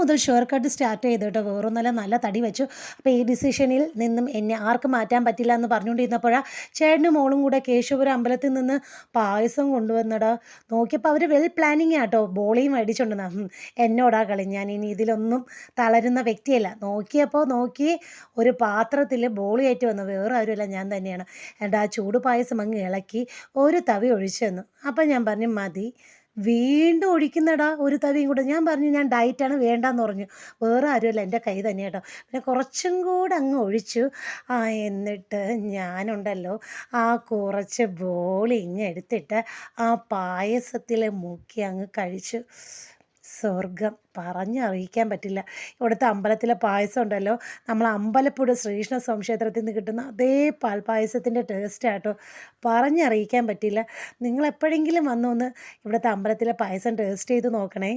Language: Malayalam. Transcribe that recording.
മുതൽ ഷുഗർ കട്ട് സ്റ്റാർട്ട് ചെയ്തു കേട്ടോ. വേറൊന്നല്ല, നല്ല തടി വെച്ചു. അപ്പോൾ ഈ ഡിസിഷനിൽ നിന്നും എന്നെ ആർക്കും മാറ്റാൻ പറ്റില്ല എന്ന് പറഞ്ഞുകൊണ്ടിരുന്നപ്പോഴാണ് ചേട്ടനും മോളും കൂടെ കേശവപുരം അമ്പലത്തിൽ നിന്ന് പായസം കൊണ്ടുവന്നടാ. നോക്കിയപ്പോൾ അവർ വെൽ പ്ലാനിങ് ആട്ടോ. ബോളിയും മേടിച്ചുകൊണ്ടുവന്ന എന്നോടാ കളി. ഞാൻ ഇനി ഇതിലൊന്നും തളരുന്ന വ്യക്തിയല്ല. നോക്കി ഒരു പാത്രത്തിൽ ബോളി ആയിട്ട് വന്നു. വേറെ ആരുമല്ല, ഞാൻ തന്നെയാണ്. എന്നിട്ട് ആ ചൂട് പായസം അങ്ങ് ഇളക്കി ഒരു തവി ഒഴിച്ചു തന്നു. അപ്പം ഞാൻ പറഞ്ഞു മതി. വീണ്ടും ഒഴിക്കുന്നടാ ഒരു തവിയും കൂടെ. ഞാൻ പറഞ്ഞു ഞാൻ ഡയറ്റാണ്, വേണ്ടാന്ന് പറഞ്ഞു. വേറെ ആരുമല്ല, എൻ്റെ കൈ തന്നെ കേട്ടോ. പിന്നെ കുറച്ചും കൂടെ അങ്ങ് ഒഴിച്ചു. എന്നിട്ട് ഞാനുണ്ടല്ലോ ആ കുറച്ച് ബോളി ഇങ്ങെടുത്തിട്ട് ആ പായസത്തിൽ മുക്കി അങ്ങ് കഴിച്ചു. സ്വർഗം പറഞ്ഞറിയിക്കാൻ പറ്റില്ല. ഇവിടുത്തെ അമ്പലത്തിലെ പായസം ഉണ്ടല്ലോ, നമ്മൾ അമ്പലപ്പുഴ ശ്രീകൃഷ്ണ സ്വാമി ക്ഷേത്രത്തിൽ നിന്ന് കിട്ടുന്ന അതേ പാൽപ്പായസത്തിൻ്റെ ടേസ്റ്റാട്ടോ. പറഞ്ഞറിയിക്കാൻ പറ്റില്ല. നിങ്ങളെപ്പോഴെങ്കിലും വന്നൊന്ന് ഇവിടുത്തെ അമ്പലത്തിലെ പായസം ടേസ്റ്റ് ചെയ്ത് നോക്കണേ.